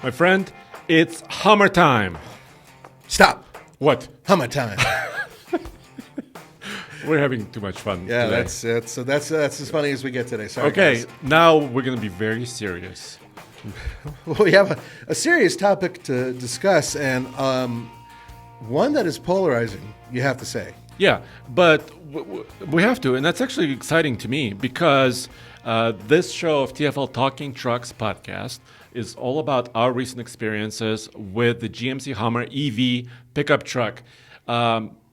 My friend, it's Hummer time. Stop. What? Hummer time. We're having too much fun Yeah, today. that's it. So that's as funny as we get today. Sorry, Okay, guys. now we're going to be very serious. Well, we have a serious topic to discuss, and one that is polarizing, you have to say. Yeah, but we have to, and that's actually exciting to me because this show of TFL Talking Trucks podcast is all about our recent experiences with the GMC Hummer EV pickup truck.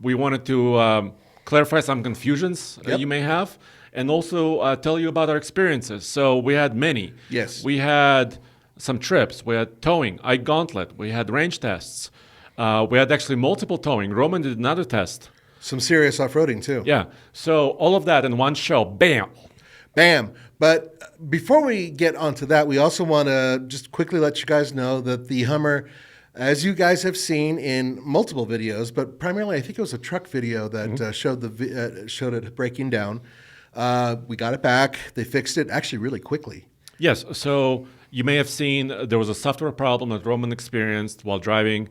We wanted to clarify some confusions you may have, and also tell you about our experiences. So we had many. Yes. We had some trips. We had towing, iGauntlet. We had range tests. We had actually multiple towing. Roman did another test. Some serious off-roading, too. Yeah. So all of that in one show. Bam. Bam. But before we get onto that, we also want to just quickly let you guys know that the Hummer, as you guys have seen in multiple videos, but primarily I think it was a truck video that showed it breaking down. We got it back. They fixed it actually really quickly. Yes. So you may have seen there was a software problem that Roman experienced while driving.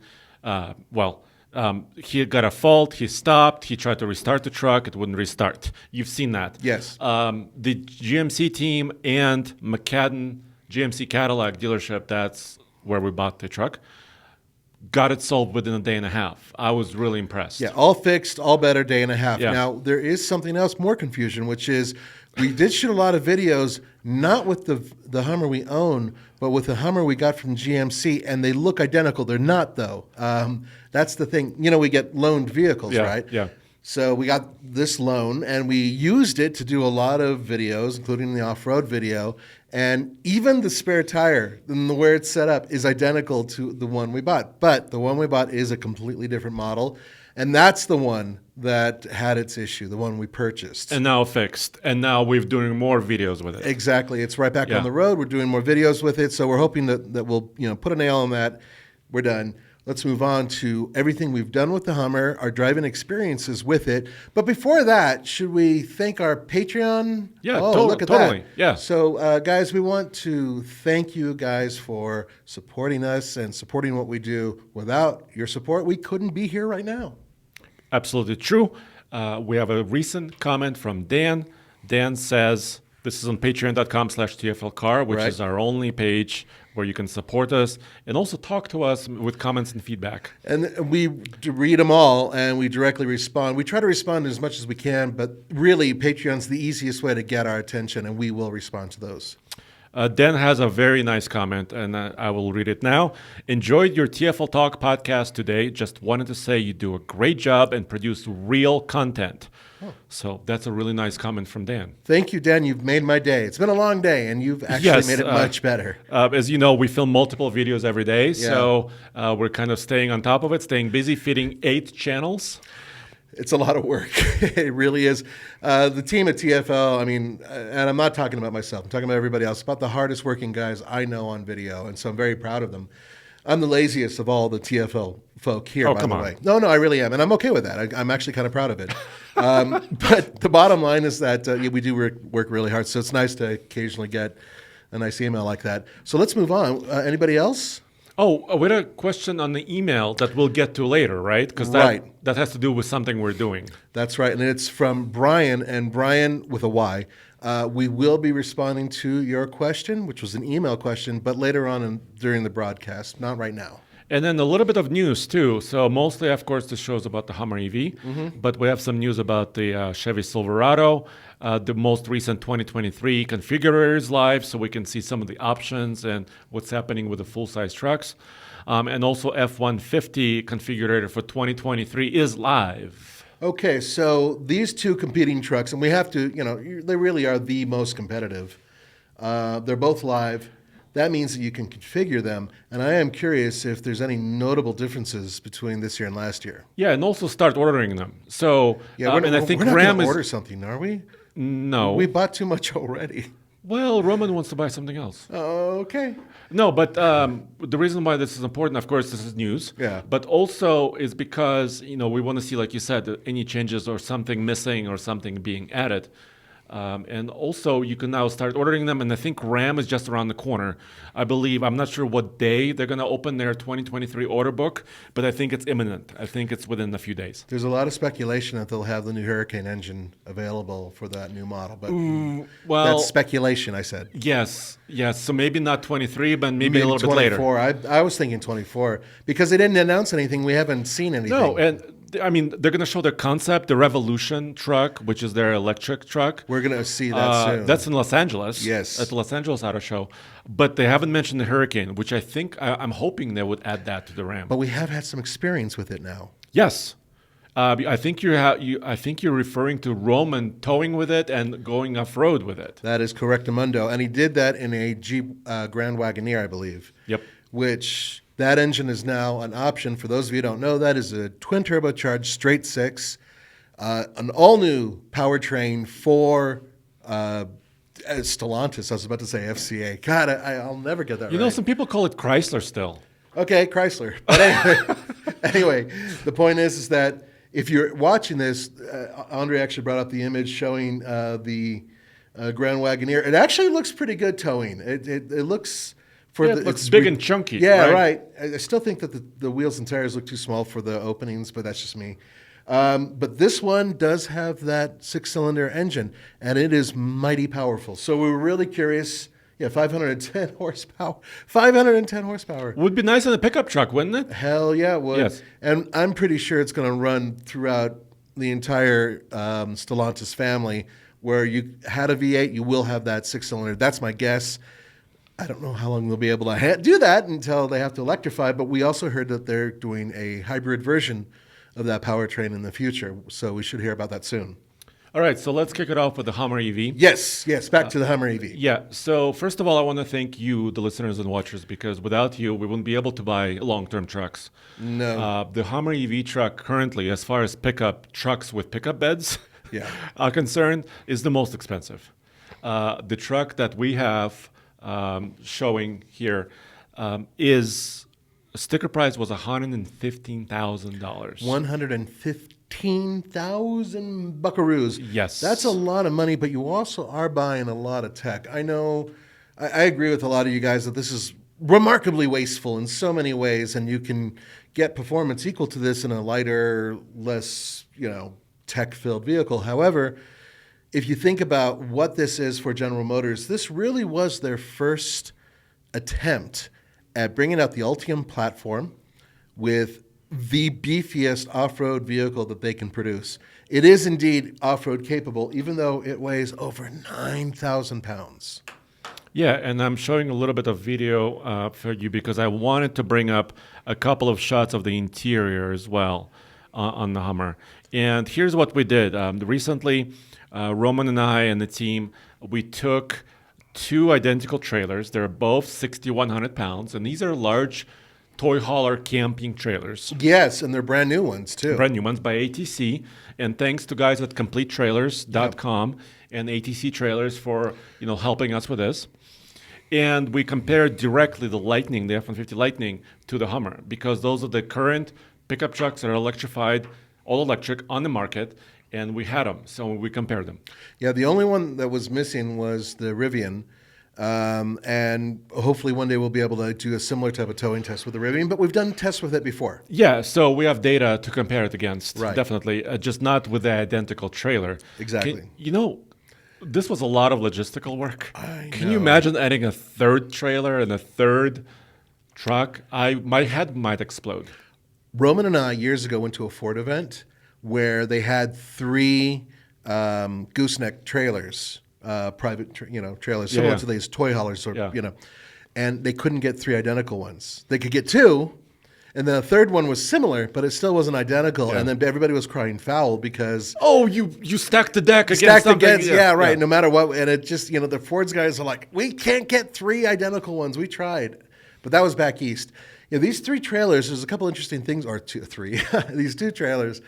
He had got a fault. He stopped. He tried to restart the truck. It wouldn't restart. You've seen that. Yes. The GMC team and McCadden GMC Cadillac dealership, that's where we bought the truck, got it solved within a day and a half. I was really impressed. Yeah, all fixed, all better, day and a half. Yeah. Now, there is something else, more confusion, which is we did shoot a lot of videos, not with the Hummer we own, but with the Hummer we got from GMC, and they look identical. They're not, though. That's the thing. You know, we get loaned vehicles, right? Yeah. So we got this loan, and we used it to do a lot of videos, including the off-road video. And even the spare tire, and the where it's set up, is identical to the one we bought. But the one we bought is a completely different model. And that's the one that had its issue, the one we purchased. And now fixed. And now we're doing more videos with it. Exactly. It's right back on the road. We're doing more videos with it. So we're hoping that we'll put a nail on that. We're done. Let's move on to everything we've done with the Hummer, our driving experiences with it. But before that, should we thank our Patreon? Yeah, look at totally. that. Yeah. So, guys, we want to thank you guys for supporting us and supporting what we do. Without your support, we couldn't be here right now. Absolutely true. We have a recent comment from Dan. Dan says, this is on patreon.com/TFLcar, which is our only page where you can support us and also talk to us with comments and feedback. And we read them all, and we directly respond. We try to respond as much as we can, but really, Patreon's the easiest way to get our attention, and we will respond to those. Dan has a very nice comment, and I will read it now. Enjoyed your TFL Talk podcast today. Just wanted to say you do a great job and produce real content. Oh. So that's a really nice comment from Dan. Thank you, Dan. You've made my day. It's been a long day, and you've actually made it much better. As you know, we film multiple videos every day, so we're kind of staying on top of it, staying busy, feeding 8 channels. It's a lot of work. It really is. The team at TFL, I mean, and I'm not talking about myself. I'm talking about everybody else. About the hardest working guys I know on video, and so I'm very proud of them. I'm the laziest of all the TFL folk here, by the way. No, I really am, and I'm okay with that. I'm actually kind of proud of it. But the bottom line is that we do work really hard, so it's nice to occasionally get a nice email like that. So let's move on. Anybody else? Oh, we had a question on the email that we'll get to later, right? Because that has to do with something we're doing. That's right, and it's from Brian, and Brian with a Y. We will be responding to your question, which was an email question, but later on during the broadcast, not right now. And then a little bit of news, too. So mostly, of course, the show's about the Hummer EV, but we have some news about the Chevy Silverado. The most recent 2023 configurator is live, so we can see some of the options and what's happening with the full-size trucks. And also F-150 configurator for 2023 is live. Okay, so these two competing trucks, and we have to, they really are the most competitive. They're both live. That means that you can configure them, and I am curious if there's any notable differences between this year and last year. Yeah, and also start ordering them. So, and I think we're not going to order something, are we? No. We bought too much already. Well, Roman wants to buy something else. Okay. No, but the reason why this is important, of course, this is news. Yeah. But also is because, we want to see, like you said, any changes or something missing or something being added. And also, you can now start ordering them. And I think RAM is just around the corner. I believe, I'm not sure what day they're going to open their 2023 order book, but I think it's imminent. I think it's within a few days. There's a lot of speculation that they'll have the new Hurricane engine available for that new model, but Well, that's speculation, I said. yes. So maybe not 23, but maybe a little bit later. 24. I was thinking 24 because they didn't announce anything. We haven't seen anything. No, and I mean, they're going to show their concept, the Revolution truck, which is their electric truck. We're going to see that soon. That's in Los Angeles. Yes. At the Los Angeles Auto Show. But they haven't mentioned the Hurricane, which I think, I'm hoping they would add that to the Ram. But we have had some experience with it now. Yes. I think I think you're referring to Roman towing with it and going off-road with it. That is correct, Amundo. And he did that in a Jeep Grand Wagoneer, I believe. Yep. Which that engine is now an option. For those of you who don't know, that is a twin turbocharged straight six, an all-new powertrain for Stellantis. I was about to say FCA. God, I'll never get that right. You know, some people call it Chrysler still. Okay, Chrysler. But anyway, the point is that if you're watching this, Andre actually brought up the image showing the Grand Wagoneer. It actually looks pretty good towing. It looks it looks big and chunky. Yeah, right. I still think that the wheels and tires look too small for the openings, but that's just me. But this one does have that six-cylinder engine, and it is mighty powerful. So we were really curious. Yeah, 510 horsepower. 510 horsepower. Would be nice in a pickup truck, wouldn't it? Hell yeah, it would. Yes. And I'm pretty sure it's going to run throughout the entire Stellantis family. Where you had a V8, you will have that six-cylinder. That's my guess. I don't know how long they'll be able to do that until they have to electrify, but we also heard that they're doing a hybrid version of that powertrain in the future, so we should hear about that soon. All right, so let's kick it off with the Hummer EV. Yes, back to the Hummer EV. Yeah, so first of all, I want to thank you, the listeners and watchers, because without you, we wouldn't be able to buy long-term trucks. No. The Hummer EV truck currently, as far as pickup trucks with pickup beds are concerned, is the most expensive. The truck that we have showing here is sticker price was $115,000. 115,000 buckaroos. Yes. That's a lot of money, but you also are buying a lot of tech. I know, I agree with a lot of you guys that this is remarkably wasteful in so many ways, and you can get performance equal to this in a lighter, less, tech-filled vehicle. However, if you think about what this is for General Motors, this really was their first attempt at bringing out the Ultium platform with the beefiest off-road vehicle that they can produce. It is indeed off-road capable, even though it weighs over 9,000 pounds. Yeah, and I'm showing a little bit of video for you because I wanted to bring up a couple of shots of the interior as well on the Hummer. And here's what we did. Recently, Roman and I and the team, we took two identical trailers. They're both 6,100 pounds, and these are large toy hauler camping trailers. Yes, and they're brand new ones, too. Brand new ones by ATC. And thanks to guys at CompleteTrailers.com and ATC Trailers for helping us with this. And we compared directly the Lightning, the F-150 Lightning, to the Hummer because those are the current pickup trucks that are electrified, all electric, on the market. And we had them, so we compared them. Yeah, the only one that was missing was the Rivian. And hopefully one day we'll be able to do a similar type of towing test with the Rivian, but we've done tests with it before. Yeah, so we have data to compare it against, right. Definitely, just not with the identical trailer. Exactly. This was a lot of logistical work. I Can know. you imagine adding a third trailer and a third truck? My head might explode. Roman and I years ago went to a Ford event where they had three gooseneck trailers, private trailers, similar to these toy haulers, and they couldn't get three identical ones. They could get two, and then a third one was similar, but it still wasn't identical. Yeah. And then everybody was crying foul because you stacked the deck against something. Right. No matter what, and it just the Ford's guys are like, we can't get three identical ones. We tried, but that was back east. These three trailers, there's a couple interesting things, or three, these two trailers.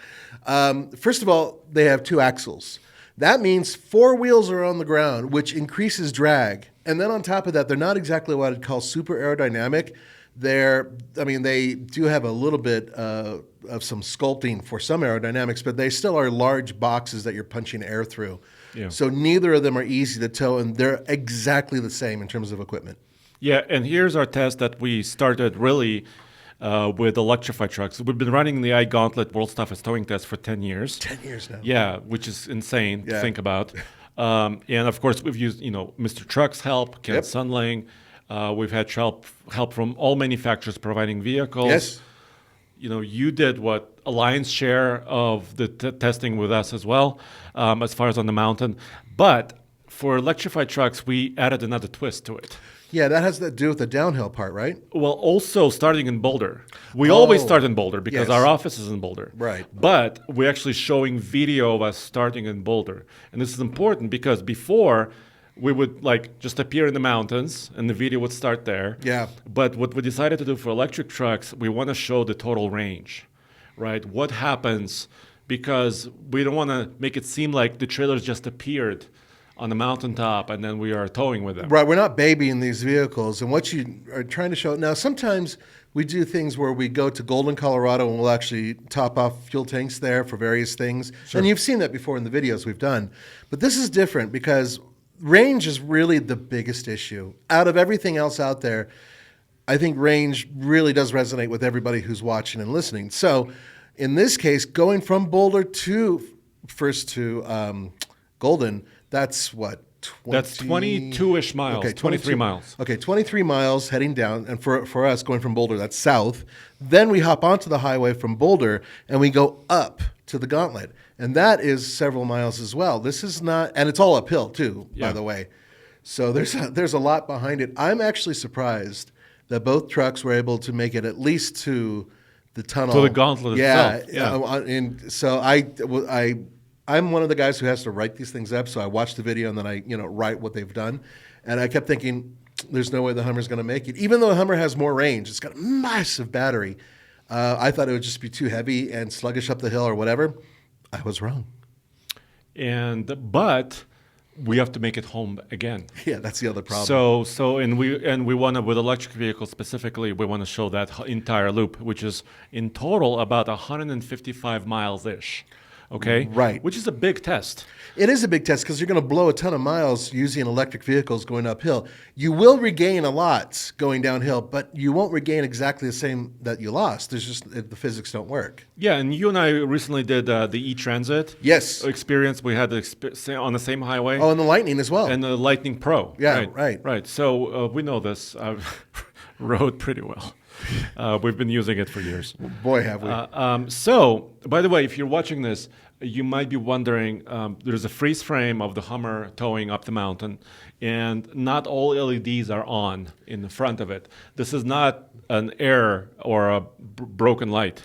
First of all, they have two axles. That means four wheels are on the ground, which increases drag. And then on top of that, they're not exactly what I'd call super aerodynamic. They do have a little bit of some sculpting for some aerodynamics, but they still are large boxes that you're punching air through. Yeah. So neither of them are easy to tow, and they're exactly the same in terms of equipment. Yeah, and here's our test that we started really with electrified trucks. We've been running the iGauntlet World's Toughest Towing Test for 10 years. 10 years now. Yeah, which is insane to Yeah. think about. And of course, we've used Mr. Truck's help, Ken Yep. Sunling. We've had help from all manufacturers providing vehicles. Yes. You did a lion's share of the testing with us as well, as far as on the mountain. But for electrified trucks, we added another twist to it. Yeah, that has to do with the downhill part, right? Well, also starting in Boulder. We always start in Boulder because yes. our office is in Boulder. Right. But we're actually showing video of us starting in Boulder. And this is important because before we would just appear in the mountains and the video would start there. Yeah. But what we decided to do for electric trucks, we want to show the total range, right? What happens, because we don't want to make it seem like the trailers just appeared on the mountaintop and then we are towing with them. Right, we're not babying these vehicles. And what you are trying to show now, sometimes we do things where we go to Golden, Colorado, and we'll actually top off fuel tanks there for various things. Sure. And you've seen that before in the videos we've done. But this is different because range is really the biggest issue. Out of everything else out there, I think range really does resonate with everybody who's watching and listening. So in this case, going from Boulder to Golden, that's what? That's 22-ish miles, Okay, 23 miles. Okay, 23 miles heading down. And for us, going from Boulder, that's south. Then we hop onto the highway from Boulder, and we go up to the Gauntlet. And that is several miles as well. This is not, and it's all uphill too, Yeah. by the way. So there's a lot behind it. I'm actually surprised that both trucks were able to make it at least to the tunnel. To the Gauntlet itself. Yeah. And so I'm one of the guys who has to write these things up. So I watch the video and then I write what they've done. And I kept thinking, there's no way the Hummer's going to make it. Even though the Hummer has more range, it's got a massive battery. I thought it would just be too heavy and sluggish up the hill or whatever. I was wrong. But we have to make it home again. Yeah, that's the other problem. We want to, with electric vehicles specifically, we want to show that entire loop, which is in total about 155 miles ish. Okay, Right. Which is a big test. It is a big test because you're going to blow a ton of miles using electric vehicles going uphill. You will regain a lot going downhill, but you won't regain exactly the same that you lost. There's just the physics don't work. Yeah, and you and I recently did the e-Transit Yes. experience. We had on the same highway. Oh, and the Lightning as well. And the Lightning Pro. Yeah, right. Right. So we know this. I've rode pretty well. We've been using it for years. Boy, have we. So, by the way, if you're watching this, you might be wondering, there's a freeze frame of the Hummer towing up the mountain, and not all LEDs are on in the front of it. This is not an error or a broken light.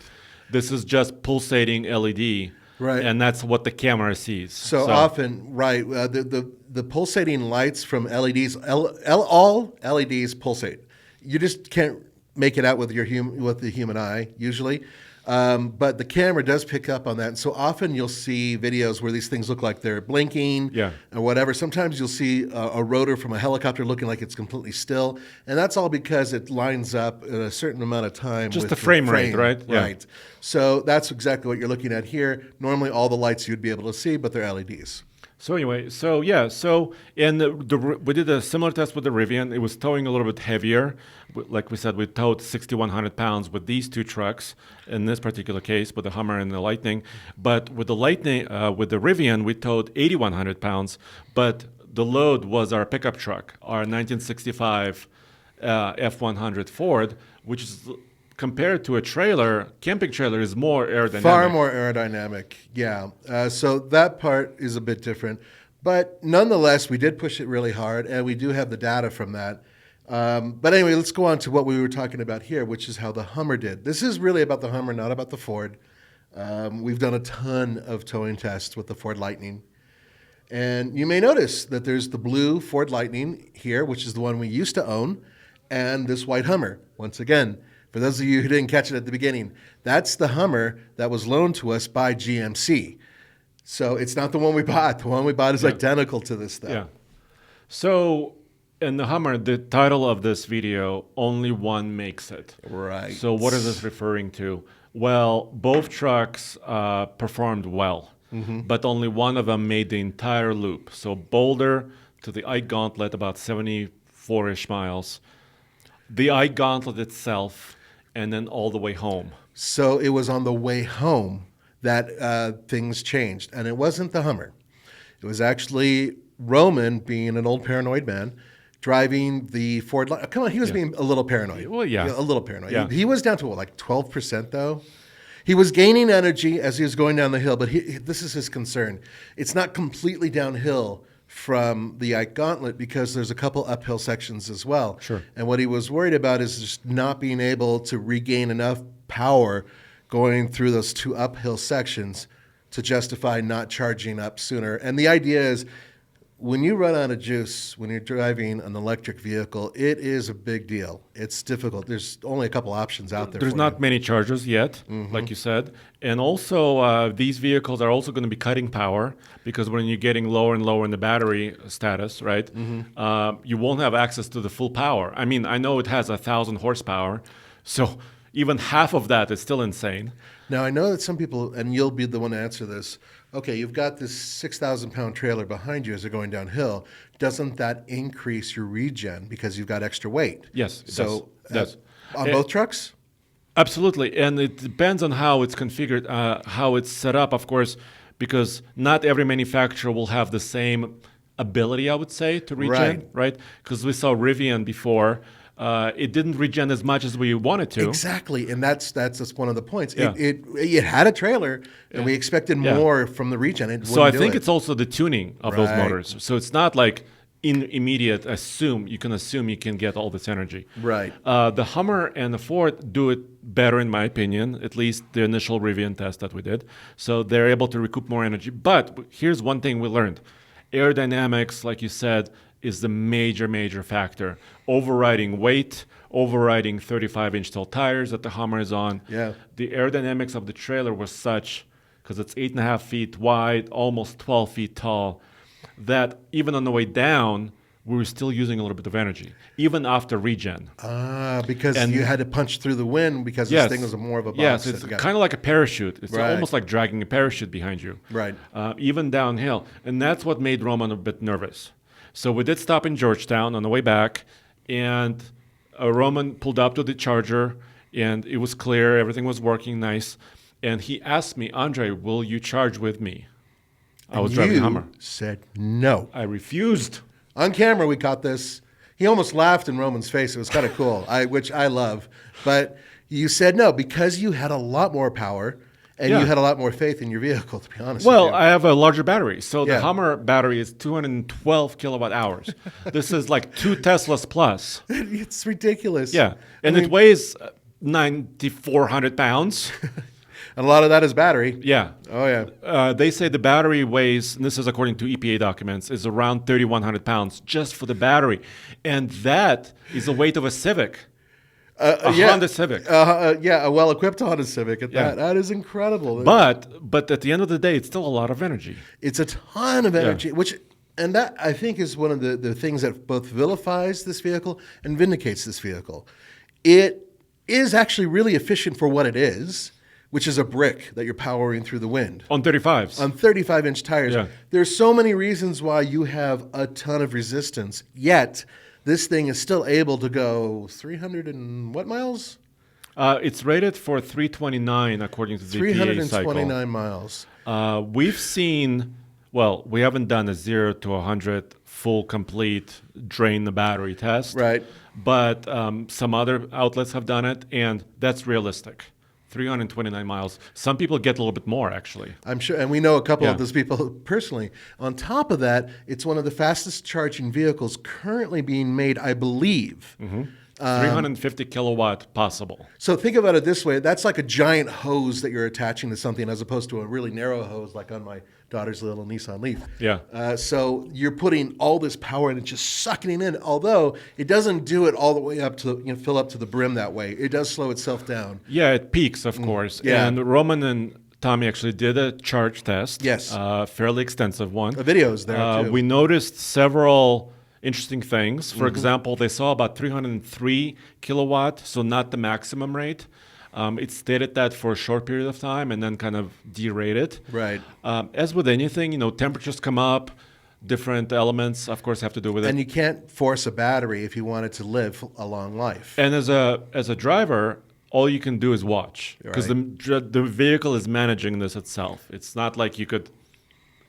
This is just pulsating LED. Right. And that's what the camera sees. So often, right, the pulsating lights from LEDs, all LEDs pulsate. You just can't make it out with the human eye usually, but the camera does pick up on that. And so often you'll see videos where these things look like they're blinking, or whatever. Sometimes you'll see a rotor from a helicopter looking like it's completely still, and that's all because it lines up at a certain amount of time. Just with the frame rate, right? Yeah. Right. So that's exactly what you're looking at here. Normally, all the lights you'd be able to see, but they're LEDs. So anyway, we did a similar test with the Rivian. It was towing a little bit heavier. Like we said, we towed 6,100 pounds with these two trucks in this particular case, with the Hummer and the Lightning. But with the Rivian, we towed 8,100 pounds. But the load was our pickup truck, our 1965 F100 Ford, which is, compared to a camping trailer is more aerodynamic. Far more aerodynamic, yeah. So that part is a bit different. But nonetheless, we did push it really hard, and we do have the data from that. But anyway, let's go on to what we were talking about here, which is how the Hummer did. This is really about the Hummer, not about the Ford. We've done a ton of towing tests with the Ford Lightning. And you may notice that there's the blue Ford Lightning here, which is the one we used to own, and this white Hummer, once again. For those of you who didn't catch it at the beginning, that's the Hummer that was loaned to us by GMC. So it's not the one we bought. The one we bought is identical to this stuff. Yeah. So in the Hummer, the title of this video, Only One Makes It. Right. So what is this referring to? Well, both trucks performed well. but only one of them made the entire loop. So Boulder to the Ike Gauntlet, about 74-ish miles. The Ike Gauntlet itself, and then all the way home. So it was on the way home that things changed. And it wasn't the Hummer. It was actually Roman, being an old paranoid man, driving the Ford. Come on, he was being a little paranoid. Well, yeah. A little paranoid. Yeah. He was down to, what, like 12%, though? He was gaining energy as he was going down the hill, but this is his concern. It's not completely downhill from the Ike Gauntlet because there's a couple uphill sections as well. Sure. And what he was worried about is just not being able to regain enough power going through those two uphill sections to justify not charging up sooner. And the idea is, when you run out of juice, when you're driving an electric vehicle, it is a big deal. It's difficult. There's only a couple options out there. There's not many chargers yet, like you said. And also, these vehicles are also going to be cutting power because when you're getting lower and lower in the battery status, right, you won't have access to the full power. I mean, I know it has 1,000 horsepower, so even half of that is still insane. Now, I know that some people, and you'll be the one to answer this, okay, you've got this 6,000-pound trailer behind you as you're going downhill. Doesn't that increase your regen because you've got extra weight? Yes, it so does. On both trucks? Absolutely, and it depends on how it's configured, how it's set up, of course, because not every manufacturer will have the same ability, I would say, to regen, right? Because we saw Rivian before. It didn't regen as much as we wanted to. Exactly, and that's just one of the points. Yeah. It had a trailer, and we expected more from the regen. So I think it's also the tuning of those motors. So it's not like in immediate you can assume you can get all this energy. Right. The Hummer and the Ford do it better, in my opinion, at least the initial Rivian test that we did. So they're able to recoup more energy. But here's one thing we learned. Aerodynamics, like you said, is the major factor. Overriding weight, overriding 35-inch tall tires that the Hummer is on. Yeah. The aerodynamics of the trailer was such, because it's 8.5 feet wide, almost 12 feet tall, that even on the way down, we were still using a little bit of energy, even after regen. Because you had to punch through the wind because this thing was more of a box. Yes, it's kind of like a parachute. It's almost like dragging a parachute behind you. Right. Even downhill. And that's what made Roman a bit nervous. So we did stop in Georgetown on the way back, and Roman pulled up to the charger, and it was clear, everything was working nice. And he asked me, Andre, will you charge with me? I was driving a Hummer. Said no. I refused. On camera, we caught this. He almost laughed in Roman's face. It was kind of cool, which I love. But you said no because you had a lot more power. And you had a lot more faith in your vehicle, to be honest with you. Well, I have a larger battery. So the Hummer battery is 212 kilowatt hours. This is like 2 Teslas plus. It's ridiculous. Yeah. And it weighs 9,400 pounds. And a lot of that is battery. Yeah. Oh, yeah. They say the battery weighs, and this is according to EPA documents, is around 3,100 pounds just for the battery. And that is the weight of a Civic. Honda Civic. A well-equipped Honda Civic at that. That is incredible. But at the end of the day, it's still a lot of energy. It's a ton of energy, and that I think is one of the things that both vilifies this vehicle and vindicates this vehicle. It is actually really efficient for what it is, which is a brick that you're powering through the wind. On 35s. On 35-inch tires. Yeah. There's so many reasons why you have a ton of resistance, yet this thing is still able to go 300 and what miles? It's rated for 329 according to the EPA cycle. 329 miles. We've seen, we haven't done a 0 to 100 full complete drain the battery test. Right. But some other outlets have done it, and that's realistic. 329 miles. Some people get a little bit more, actually. I'm sure, and we know a couple of those people personally. On top of that, it's one of the fastest charging vehicles currently being made, I believe. 350 kilowatt possible. So think about it this way. That's like a giant hose that you're attaching to something as opposed to a really narrow hose like on my daughter's little Nissan Leaf. Yeah. So you're putting all this power and it's just sucking it in, although it doesn't do it all the way up to fill up to the brim that way. It does slow itself down. Yeah, it peaks, of course. Yeah. And Roman and Tommy actually did a charge test. Yes. Fairly extensive one. The video's there, too. We noticed several interesting things. For example, they saw about 303 kilowatt, so not the maximum rate. It stated that for a short period of time and then kind of derated. Right. As with anything, temperatures come up, different elements, of course, have to do with it. And you can't force a battery if you want it to live a long life. And as a driver, all you can do is watch because the vehicle is managing this itself. It's not like you could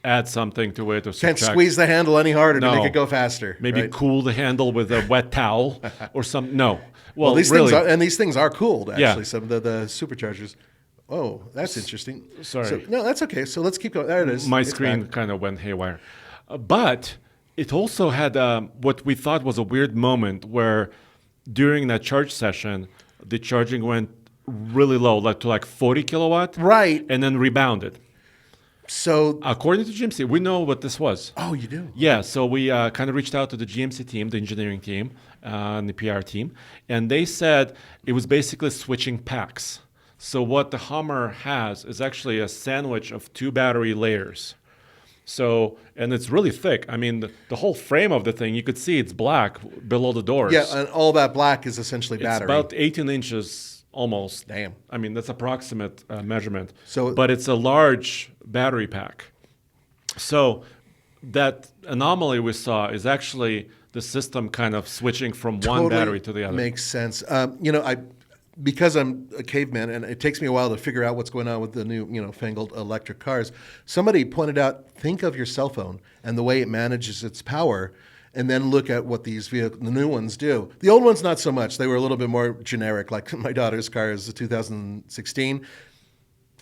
add something to it or Can't subtract. squeeze the handle any harder to make it go faster. Maybe right? cool the handle with a wet towel or some. No. Well, these really, things are cooled, actually, Yeah. some of the superchargers. Oh, that's interesting. Sorry. So, no, that's okay. So let's keep going. There it is. my It's screen back. kind of went haywire. But it also had what we thought was a weird moment where during that charge session, the charging went really low, like 40 kilowatt. Right. And then rebounded. So, According to GMC, we know what this was. oh, you do? Yeah, so we kind of reached out to the GMC team, the engineering team, and the PR team, and they said it was basically switching packs. So what the Hummer has is actually a sandwich of 2 battery layers. So, and it's really thick. I mean, the whole frame of the thing, you could see it's black below the doors. Yeah, and all that black is essentially It's battery. about 18 inches almost. Damn. I mean, that's approximate measurement. So- but it's a large battery pack. So that anomaly we saw is actually the system kind of switching from one Totally battery to the other. Makes sense. Because I'm a caveman, and it takes me a while to figure out what's going on with the new, fangled electric cars. Somebody pointed out, think of your cell phone and the way it manages its power, and then look at what the new ones do. The old ones, not so much. They were a little bit more generic. Like my daughter's car is a 2016.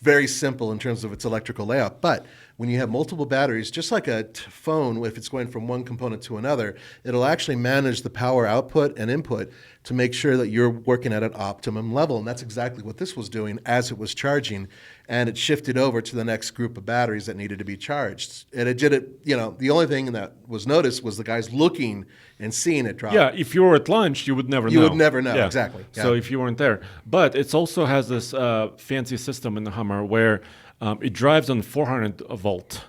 Very simple in terms of its electrical layout. But when you have multiple batteries, just like a phone, if it's going from one component to another, it'll actually manage the power output and input to make sure that you're working at an optimum level. And that's exactly what this was doing as it was charging. And it shifted over to the next group of batteries that needed to be charged. And it did it, the only thing that was noticed was the guys looking and seeing it drop. Yeah, if you were at lunch, you would never know. You would never know, Yeah. exactly. So Yeah. if you weren't there. But it also has this fancy system in the Hummer where it drives on 400 volt.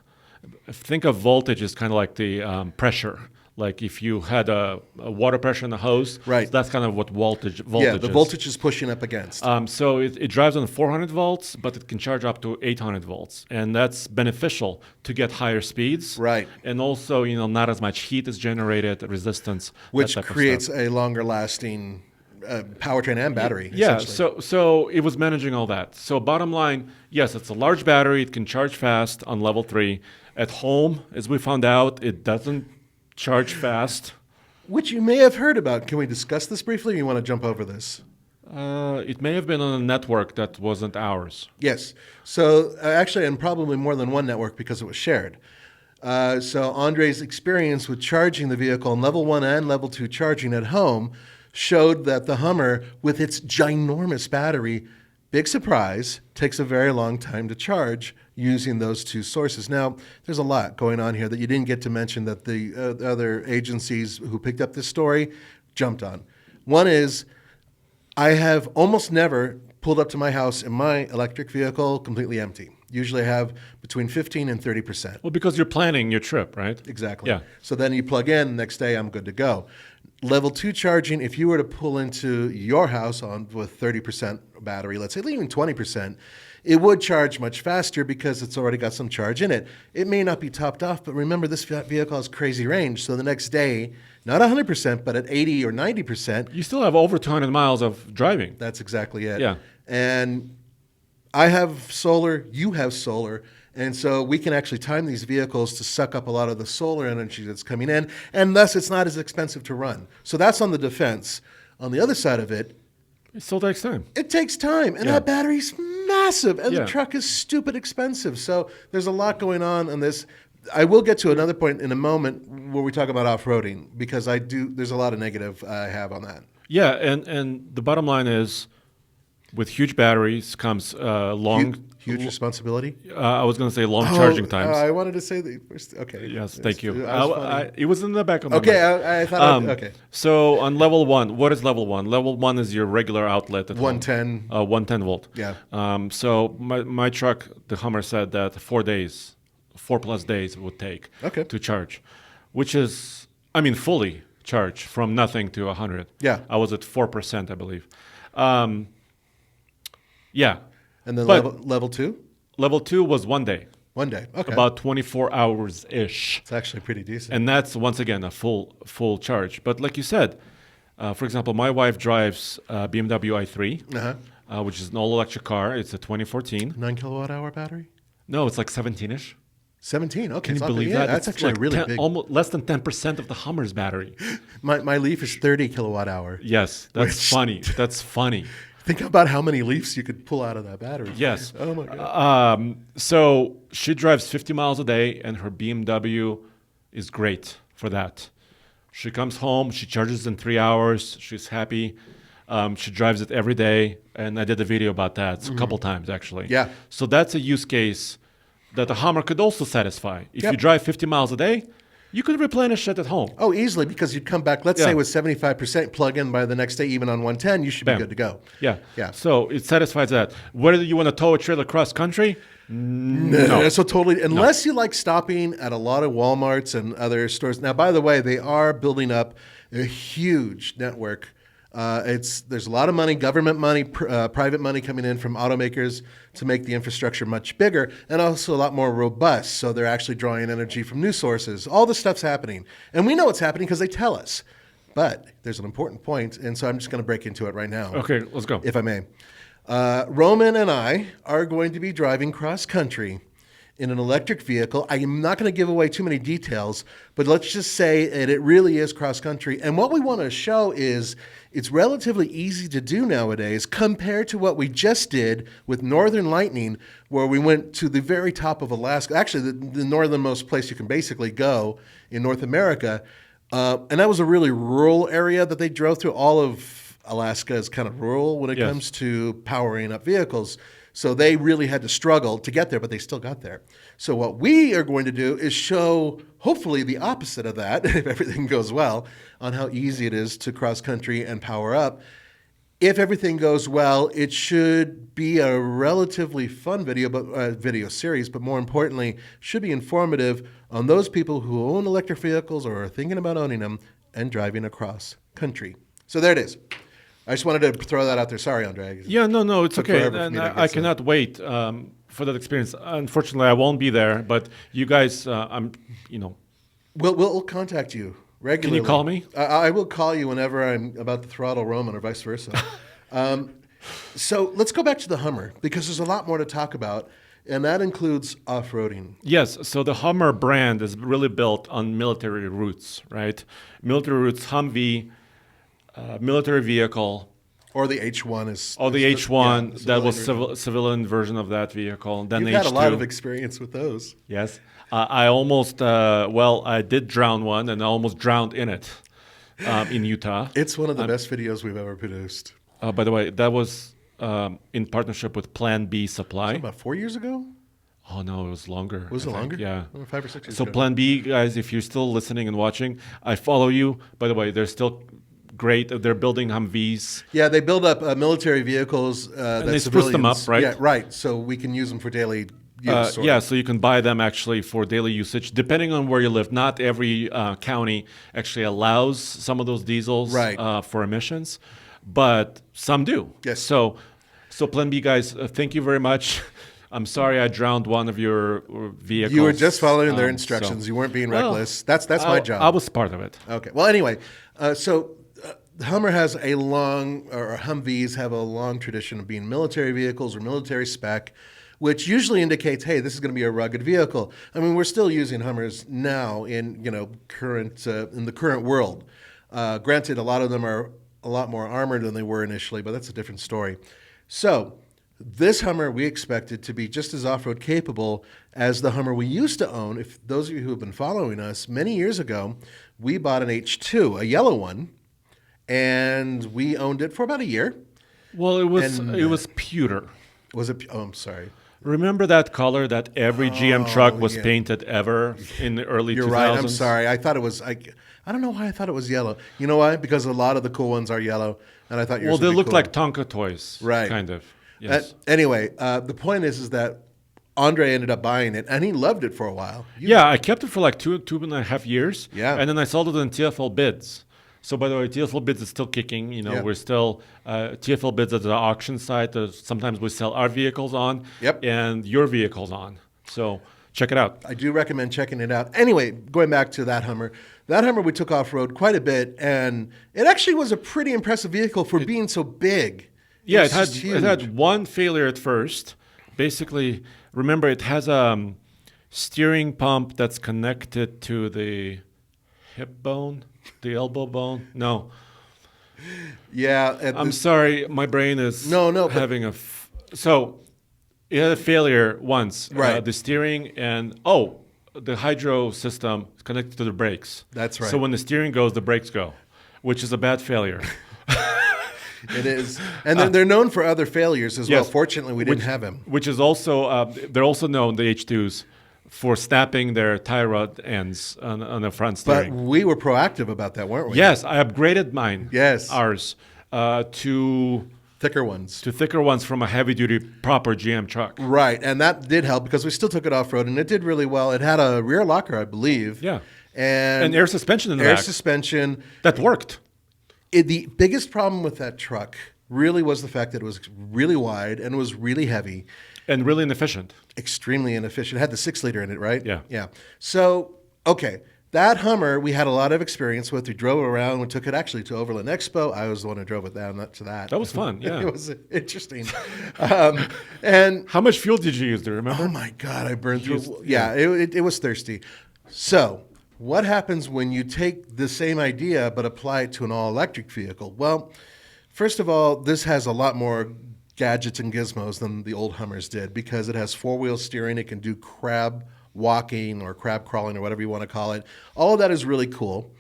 Think of voltage as kind of like the pressure. Like if you had a water pressure in the hose, Right. so that's kind of what voltage Yeah, the is. voltage is pushing up against. So it drives on 400 volts, but it can charge up to 800 volts. And that's beneficial to get higher speeds. Right. And also, not as much heat is generated, resistance. Which that type of creates stuff. a longer lasting powertrain and battery. Yeah, essentially. so it was managing all that. So bottom line, yes, it's a large battery. It can charge fast on level 3. At home, as we found out, it doesn't charge fast. Which you may have heard about. Can we discuss this briefly, or you want to jump over this? It may have been on a network that wasn't ours. Yes. So actually, and probably more than one network because it was shared. So Andre's experience with charging the vehicle on level 1 and level 2 charging at home showed that the Hummer, with its ginormous battery, big surprise, takes a very long time to charge using those 2 sources. Now, there's a lot going on here that you didn't get to mention that the other agencies who picked up this story jumped on. One is, I have almost never pulled up to my house in my electric vehicle completely empty. Usually I have between 15 and 30%. Well, because you're planning your trip, right? Exactly. Yeah. So then you plug in, next day I'm good to go. Level 2 charging, if you were to pull into your house with 30% battery, let's say even 20%, it would charge much faster because it's already got some charge in it. It may not be topped off, but remember this vehicle has crazy range. So the next day, not 100%, but at 80 or 90%, You still have over 200 miles of driving. that's exactly it. Yeah. And I have solar, you have solar, and so we can actually time these vehicles to suck up a lot of the solar energy that's coming in, and thus it's not as expensive to run. So that's on the defense. On the other side of it, It still takes time. it takes time, and Yeah. that battery's massive, and Yeah. the truck is stupid expensive. So there's a lot going on this. I will get to another point in a moment where we talk about off-roading, because there's a lot of negative I have on that. Yeah, and the bottom line is, with huge batteries comes long. Huge responsibility. I was going to say long charging times. I wanted to say the first. Okay. Yes, thank you. That was funny. It was in the back of my Okay, mind. I thought. Okay. So on level 1, what is level 1? Level 1 is your regular outlet at home. 110. 110 volt. Yeah. So my truck, the Hummer, said that 4+ days would take Okay. to charge, which is, fully charge from nothing to 100. Yeah. I was at 4%, I believe. Yeah. And then But level 2? level 2 was 1 day, 1 day. Okay. about 24 hours ish. It's actually pretty decent. And that's once again a full charge. But like you said, for example, my wife drives BMW i3, which is an all-electric car. It's a 2014. 9 kilowatt hour battery? No, it's like 17-ish. 17. Okay. Can you believe yeah, that? That's It's actually like really big. almost less than 10% of the Hummer's battery. My Leaf is 30 kilowatt hour. Yes, that's funny. That's funny. Think about how many Leafs you could pull out of that battery. Yes. Oh my God. So she drives 50 miles a day, and her BMW is great for that. She comes home, she charges in 3 hours. She's happy. She drives it every day, and I did a video about that a couple times actually. Yeah. So that's a use case that the Hummer could also satisfy. If Yep. you drive 50 miles a day, you could replenish it at home. Oh, easily, because you'd come back, let's say with 75% plug in by the next day, even on 110, you should be Bam. good to go. Yeah. Yeah. So it satisfies that. Whether you want to tow a trailer cross country, no. So totally, unless you like stopping at a lot of Walmarts and other stores. Now, by the way, they are building up a huge network. There's a lot of money, government money, private money coming in from automakers to make the infrastructure much bigger and also a lot more robust. So they're actually drawing energy from new sources. All this stuff's happening. And we know it's happening because they tell us. But there's an important point, and so I'm just going to break into it right now. Okay, let's go. If I may. Roman and I are going to be driving cross country in an electric vehicle. I am not going to give away too many details, but let's just say that it really is cross country. And what we want to show is it's relatively easy to do nowadays compared to what we just did with Northern Lightning, where we went to the very top of Alaska, actually the northernmost place you can basically go in North America. And that was a really rural area that they drove through. All of Alaska is kind of rural when it comes to powering up vehicles. So they really had to struggle to get there, but they still got there. So what we are going to do is show, hopefully, the opposite of that, if everything goes well, on how easy it is to cross country and power up. If everything goes well, it should be a relatively fun video series, but more importantly, should be informative on those people who own electric vehicles or are thinking about owning them and driving across country. So there it is. I just wanted to throw that out there. Sorry, Andre. Yeah, no, it's Took okay. forever for And me to get I some. cannot wait for that experience. Unfortunately, I won't be there, but you guys, We'll contact you regularly. Can you call me? I will call you whenever I'm about to throttle Roman or vice versa. So let's go back to the Hummer, because there's a lot more to talk about, and that includes off-roading. Yes, so the Hummer brand is really built on military roots, right? Military roots, Humvee, military vehicle. Or the H1 is... Oh, the H1, the that was version. civilian version of that vehicle. Then You've H2. had a lot of experience with those. Yes. I almost, I did drown one, and I almost drowned in it in Utah. It's one of the best videos we've ever produced. By the way, that was in partnership with Plan B Supply. About 4 years ago? Oh, no, it was longer. Was it I think. longer? Yeah. 5 or 6 years So ago. Plan B, guys, if you're still listening and watching, I follow you. By the way, they're still great. They're building Humvees. Yeah, they build up military vehicles that they spruce them civilians- up, right? Yeah, right. So we can use them for daily use. Yeah, so you can buy them actually for daily usage, depending on where you live. Not every county actually allows some of those diesels Right. For emissions, but some do. Yes. So Plan B, guys, thank you very much. I'm sorry I drowned one of your vehicles. You were just following their so- instructions. You weren't being Well, reckless. That's my job. I was part of it. Okay. Well, anyway, the Hummer has a long, or Humvees have a long tradition of being military vehicles or military spec, which usually indicates, hey, this is going to be a rugged vehicle. I mean, we're still using Hummers now in in the current world. Granted, a lot of them are a lot more armored than they were initially, but that's a different story. So this Hummer we expected to be just as off-road capable as the Hummer we used to own. If those of you who have been following us, many years ago, we bought an H2, a yellow one, and we owned it for about a year. Well, it was pewter. Was it? Oh, I'm sorry. Remember that color that every GM truck was yeah. painted ever in the early 2000s? You're right. I'm sorry. I thought it was. I don't know why I thought it was yellow. You know why? Because a lot of the cool ones are yellow, and I thought yours. Well, they would be look cool. like Tonka toys, Right. Kind of. Yes. Anyway, the point is that Andre ended up buying it, and he loved it for a while. Yeah, I kept it for like two and a half years. Yeah. And then I sold it in TFL bids. So by the way, TFL Bids is still kicking. Yeah. We're still TFL Bids at the auction site. Sometimes we sell our vehicles on, Yep. and your vehicles on. So check it out. I do recommend checking it out. Anyway, going back to that Hummer. That Hummer we took off-road quite a bit, and it actually was a pretty impressive vehicle for being so big. Yeah, It's just it had huge. one failure at first. Basically, remember it has a steering pump that's connected to the hip bone, the elbow bone. No, Yeah. I'm sorry, my brain is No, but- having so it had a failure once. Right. The steering and the hydro system is connected to the brakes. That's right. So when the steering goes, the brakes go, which is a bad failure. It is. And then they're known for other failures as well. Yes. Fortunately, we didn't have him. Which is also, they're also known, the H2s, for snapping their tie rod ends on the front But steering. we were proactive about that, weren't we? Yes, I upgraded mine. Yes. Ours to Thicker ones. thicker ones from a heavy-duty proper GM truck. Right. And that did help because we still took it off-road, and it did really well. It had a rear locker, I believe. Yeah. And And air suspension in the air back. suspension. That worked. The biggest problem with that truck really was the fact that it was really wide and it was really heavy, And really inefficient. extremely inefficient. It had the 6-liter in it, right? Yeah. Yeah. So, okay. That Hummer we had a lot of experience with. We drove it around. We took it actually to Overland Expo. I was the one who drove it down to that. That was fun, yeah. It was interesting. And How much fuel did you use? Do you remember? oh my God, I burned through. Used- Yeah, it was thirsty. So, what happens when you take the same idea but apply it to an all-electric vehicle? Well, first of all, this has a lot more gadgets and gizmos than the old Hummers did because it has four-wheel steering. It can do crab walking or crab crawling or whatever you want to call it. All of that is really cool.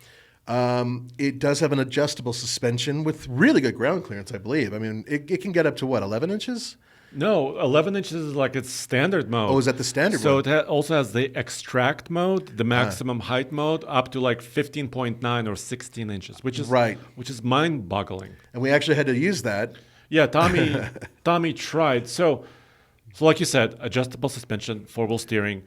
It does have an adjustable suspension with really good ground clearance, I believe. I mean, it can get up to what, 11 inches? No, 11 inches is like its standard mode. Oh, is that the standard So mode? it also has the extract mode, the maximum height mode, up to like 15.9 or 16 inches, which is Right. which is mind-boggling. And we actually had to use that. Yeah, Tommy tried. So like you said, adjustable suspension, four-wheel steering,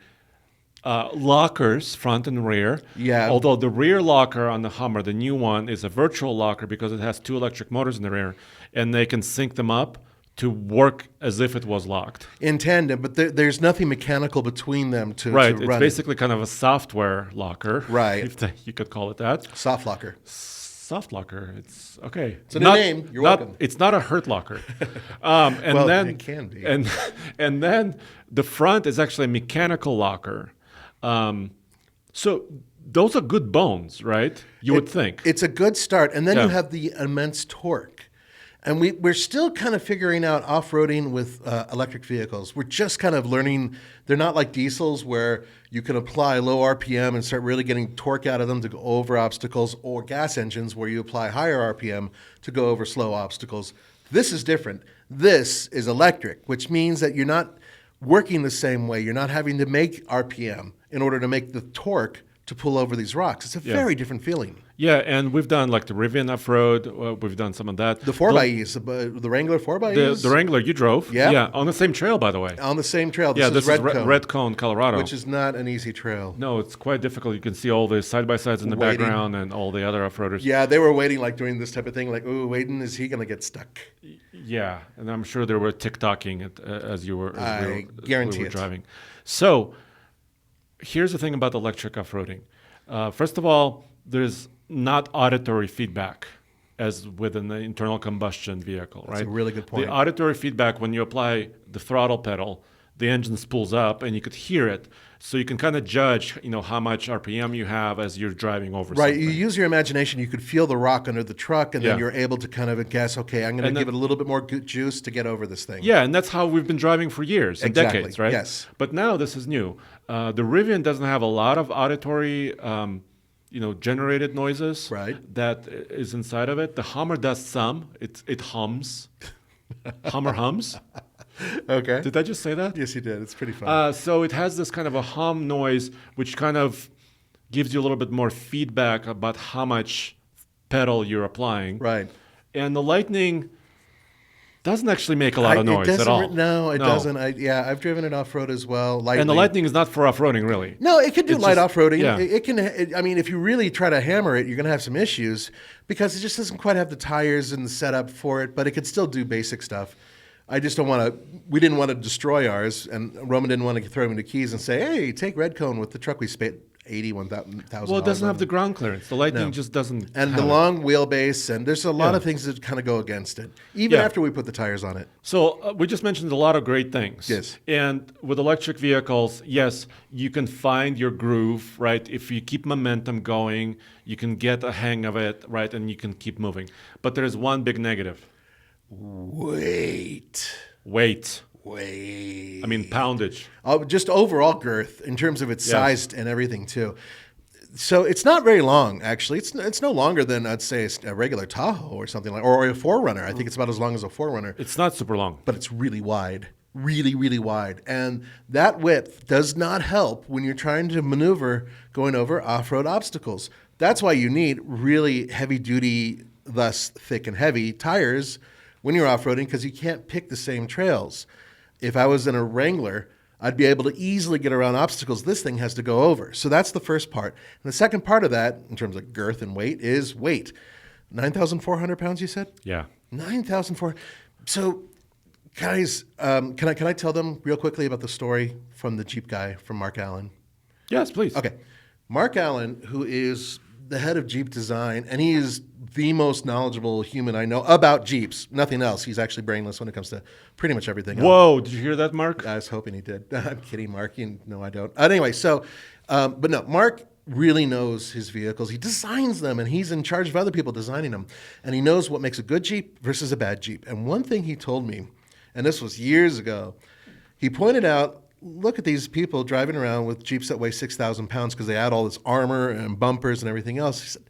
lockers front and rear. Yeah. Although the rear locker on the Hummer, the new one, is a virtual locker because it has two electric motors in the rear, and they can sync them up to work as if it was locked. In tandem, but there's nothing mechanical between them to Right. to It's run basically kind of a software locker. Right. If you could call it that. it. Soft locker. Soft locker. It's okay. It's a new name. You're welcome. It's not a hurt locker. And Well, then it can be. And then the front is actually a mechanical locker. So those are good bones, right? You would think. It's a good start. And then Yeah. you have the immense torque. And we're still kind of figuring out off-roading with electric vehicles. We're just kind of learning. They're not like diesels where you can apply low RPM and start really getting torque out of them to go over obstacles, or gas engines where you apply higher RPM to go over slow obstacles. This is different. This is electric, which means that you're not working the same way. You're not having to make RPM in order to make the torque to pull over these rocks. It's a very different feeling. Yeah, and we've done like the Rivian off-road. We've done some of that. The 4xEs, the Wrangler 4xEs? The Wrangler you drove. Yeah. Yeah, on the same trail, by the way. On the same trail. Yeah, This is Redcone, Red Cone, Colorado. which is not an easy trail. No, it's quite difficult. You can see all the side-by-sides in the Waiting. background and all the other off-roaders. Yeah, they were waiting, like doing this type of thing, like, ooh, waiting, is he going to get stuck? Yeah, and I'm sure they were TikToking it as you were. As I guarantee we were it. driving. So here's the thing about electric off-roading. First of all, there's not auditory feedback as with an internal combustion vehicle, right? That's a really good point. The auditory feedback, when you apply the throttle pedal, the engine spools up and you could hear it. So you can kind of judge, how much RPM you have as you're driving over Right, something. you use your imagination. You could feel the rock under the truck, and then Yeah. you're able to kind of guess, okay, I'm going And to give then- it a little bit more juice to get over this thing. Yeah, and that's how we've been driving for years and Exactly, decades, right? yes. But now this is new. The Rivian doesn't have a lot of auditory, generated noises. Right. That is inside of it. The Hummer does some. It hums. Hummer hums. Okay. Did I just say that? Yes, you did. It's pretty fun. So it has this kind of a hum noise, which kind of gives you a little bit more feedback about how much pedal you're applying. Right. And the Lightning, Doesn't actually make a lot of noise at all. No, it doesn't. I've driven it off-road as well. Lightly. And the Lightning is not for off-roading, really. No, it can do light off-roading. Yeah. It can. I mean, if you really try to hammer it, you're going to have some issues because it just doesn't quite have the tires and the setup for it. But it could still do basic stuff. I just don't want to. We didn't want to destroy ours, and Roman didn't want to throw him the keys and say, "Hey, take Red Cone with the truck we spent $81,000." Well, it doesn't have the ground clearance. The Lightning just doesn't. And the long wheelbase, and there's a lot of things that kind of go against it, even after we put the tires on it. So we just mentioned a lot of great things. Yes. And with electric vehicles, yes, you can find your groove, right? If you keep momentum going, you can get a hang of it, right? And you can keep moving. But there's one big negative. Weight. I mean, poundage. Just overall girth in terms of its size and everything too. So it's not very long, actually. It's no longer than I'd say a regular Tahoe or something like, or a 4Runner. I think it's about as long as a 4Runner. It's not super long, but it's really wide, really, really wide. And that width does not help when you're trying to maneuver going over off-road obstacles. That's why you need really heavy-duty, thus thick and heavy tires when you're off-roading, because you can't pick the same trails. If I was in a Wrangler, I'd be able to easily get around obstacles this thing has to go over. So that's the first part. And the second part of that, in terms of girth and weight, is weight. 9,400 pounds, you said? Yeah. 9,400. So, guys, can I tell them real quickly about the story from the Jeep guy, from Mark Allen? Yes, please. Okay. Mark Allen, who is the head of Jeep design, and he is the most knowledgeable human I know about Jeeps. Nothing else. He's actually brainless when it comes to pretty much everything else. Whoa, did you hear that, Mark? I was hoping he did. I'm kidding, Mark. No, I don't. Anyway, so, but no, Mark really knows his vehicles. He designs them, and he's in charge of other people designing them. And he knows what makes a good Jeep versus a bad Jeep. And one thing he told me, and this was years ago, he pointed out, look at these people driving around with Jeeps that weigh 6,000 pounds because they add all this armor and bumpers and everything else. He said,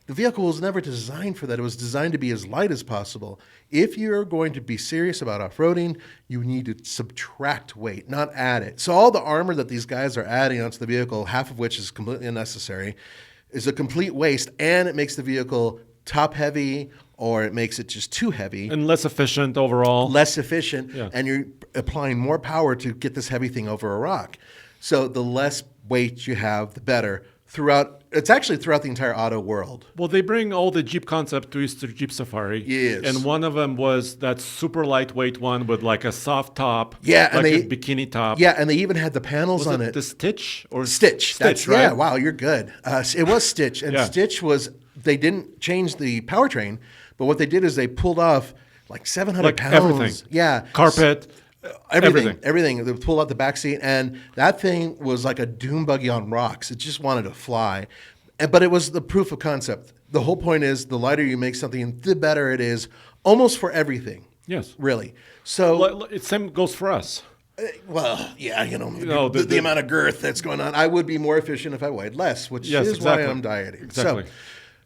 the vehicle was never designed for that. It was designed to be as light as possible. If you're going to be serious about off-roading, you need to subtract weight, not add it. So all the armor that these guys are adding onto the vehicle, half of which is completely unnecessary, is a complete waste, and it makes the vehicle top-heavy, or it makes it just too heavy. And less efficient overall. Less efficient, and you're applying more power to get this heavy thing over a rock. So the less weight you have, the better. It's actually throughout the entire auto world. Well, they bring all the Jeep concept to Easter Jeep Safari. Yes. And one of them was that super lightweight one with like a soft top. Yeah. Like a bikini top. Yeah, and they even had the panels on it. The Stitch? Or Stitch. Stitch, right? Yeah, wow, you're good. It was Stitch. And Stitch was, they didn't change the powertrain, but what they did is they pulled off like 700 pounds. Everything. Yeah. Carpet. Everything. They pulled out the back seat, and that thing was like a dune buggy on rocks. It just wanted to fly. But it was the proof of concept. The whole point is the lighter you make something, the better it is, almost for everything. Yes. Really. So Same goes for us. Well, yeah, the amount of girth that's going on. I would be more efficient if I weighed less, which is why I'm dieting. Exactly.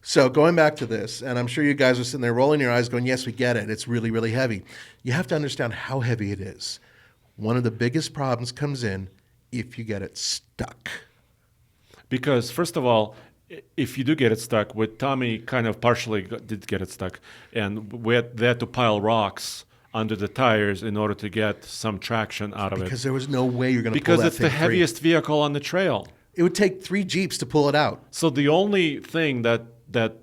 So going back to this, and I'm sure you guys are sitting there rolling your eyes going, yes, we get it. It's really, really heavy. You have to understand how heavy it is. One of the biggest problems comes in if you get it stuck. Because, first of all, if you do get it stuck, with Tommy kind of partially did get it stuck, and they had to pile rocks under the tires in order to get some traction out of it. Because there was no way you're going to pull that thing Because it's the heaviest vehicle on the trail. It would take 3 Jeeps to pull it out. So the only thing that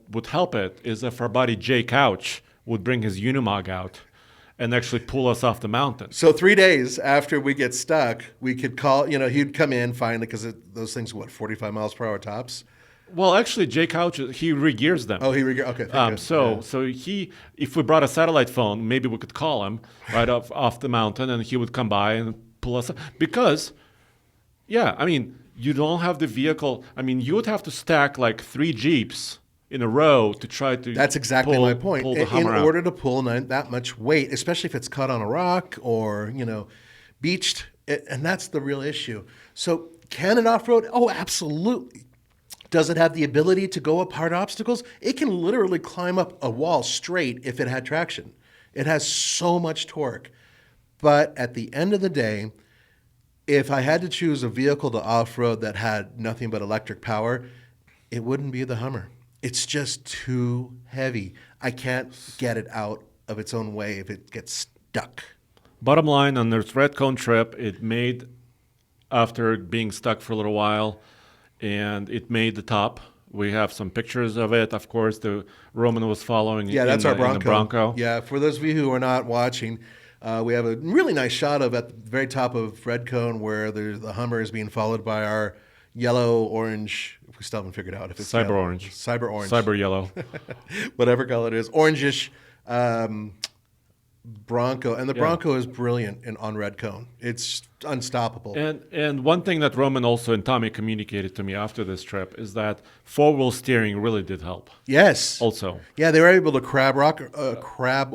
would help it is if our buddy Jay Couch would bring his Unimog out and actually pull us off the mountain. So 3 days after we get stuck, we could call, he'd come in finally, because those things, 45 miles per hour tops? Well, actually, Jay Couch, he regears them. Oh, he regears. Okay. So if we brought a satellite phone, maybe we could call him right off the mountain, and he would come by and pull us up. Because, you don't have the vehicle. You would have to stack like 3 Jeeps in a row to try to. That's exactly my point. In order to pull that much weight, especially if it's caught on a rock or beached, and that's the real issue. So can it off-road? Oh, absolutely. Does it have the ability to go up hard obstacles? It can literally climb up a wall straight if it had traction. It has so much torque. But at the end of the day, if I had to choose a vehicle to off-road that had nothing but electric power, it wouldn't be the Hummer. It's just too heavy. I can't get it out of its own way if it gets stuck. Bottom line, on this red cone trip, it made, after being stuck for a little while, and it made the top. We have some pictures of it. Of course, the Roman was following. Yeah, that's our Bronco. In the Bronco. Yeah, for those of you who are not watching, we have a really nice shot of at the very top of red cone where the Hummer is being followed by our yellow, orange. We still haven't figured out if it's Cyber yellow. orange. Cyber orange. Cyber yellow. Whatever color it is. Orangish Bronco. And the Bronco is brilliant on red cone. It's unstoppable. And one thing that Roman also and Tommy communicated to me after this trip is that four-wheel steering really did help. Yes. Also. Yeah, they were able to crab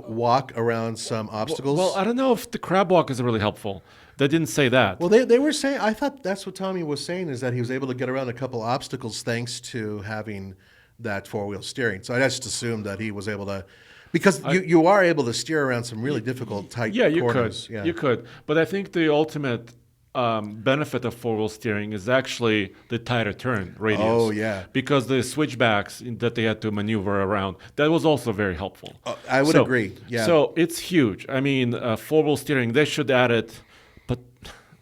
walk around some obstacles. Well, I don't know if the crab walk is really helpful. They didn't say that. Well, they were saying, I thought that's what Tommy was saying, is that he was able to get around a couple obstacles thanks to having that four-wheel steering. So I just assumed that he was able to, because you are able to steer around some really difficult, tight corners. Yeah, you could. But I think the ultimate benefit of four-wheel steering is actually the tighter turn radius. Oh, yeah. Because the switchbacks that they had to maneuver around, that was also very helpful. I would agree, yeah. So it's huge. I mean, four-wheel steering, they should add it. But,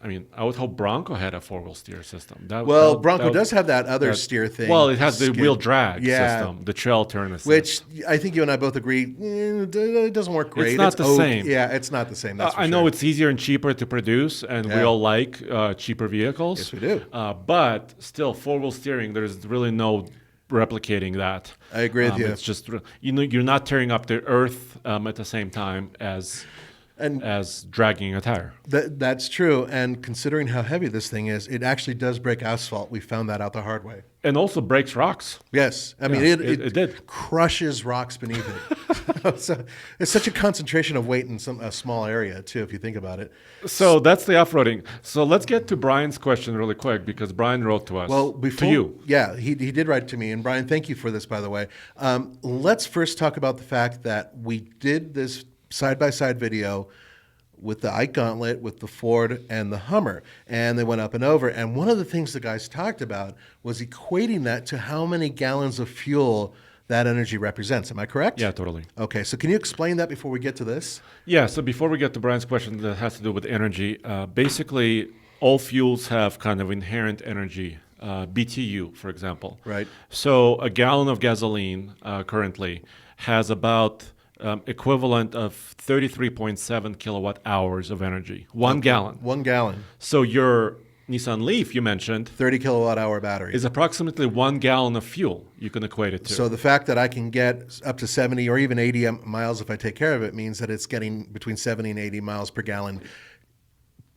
I mean, I would hope Bronco had a four-wheel steer system. Bronco does have that other steer thing. Well, it has the wheel drag system, the trail turn assist. Which I think you and I both agree, it doesn't work great. It's not the same. Yeah, it's not the same. That's for I know it's easier and cheaper to produce, and we all like cheaper vehicles. Yes, we do. But still, four-wheel steering, there's really no replicating that. I agree with you. It's just, you're not tearing up the earth at the same time as dragging a tire. That's true. And considering how heavy this thing is, it actually does break asphalt. We found that out the hard way. And also breaks rocks. Yes. I mean, it did. Crushes rocks beneath it. So it's such a concentration of weight in a small area, too, if you think about it. So that's the off-roading. So let's get to Brian's question really quick, because Brian wrote to us. To you. Yeah, he did write to me. And Brian, thank you for this, by the way. Let's first talk about the fact that we did this side-by-side video with the Ike Gauntlet, with the Ford and the Hummer, and they went up and over. And one of the things the guys talked about was equating that to how many gallons of fuel that energy represents. Am I correct? Yeah, totally. Okay, so can you explain that before we get to this? Yeah, so before we get to Brian's question that has to do with energy, basically all fuels have kind of inherent energy, BTU, for example. Right. So a gallon of gasoline currently has about equivalent of 33.7 kilowatt hours of energy. 1 gallon. 1 gallon. So your Nissan Leaf, you mentioned, 30 kilowatt hour battery, is approximately 1 gallon of fuel you can equate it to. So the fact that I can get up to 70 or even 80 miles if I take care of it means that it's getting between 70 and 80 miles per gallon.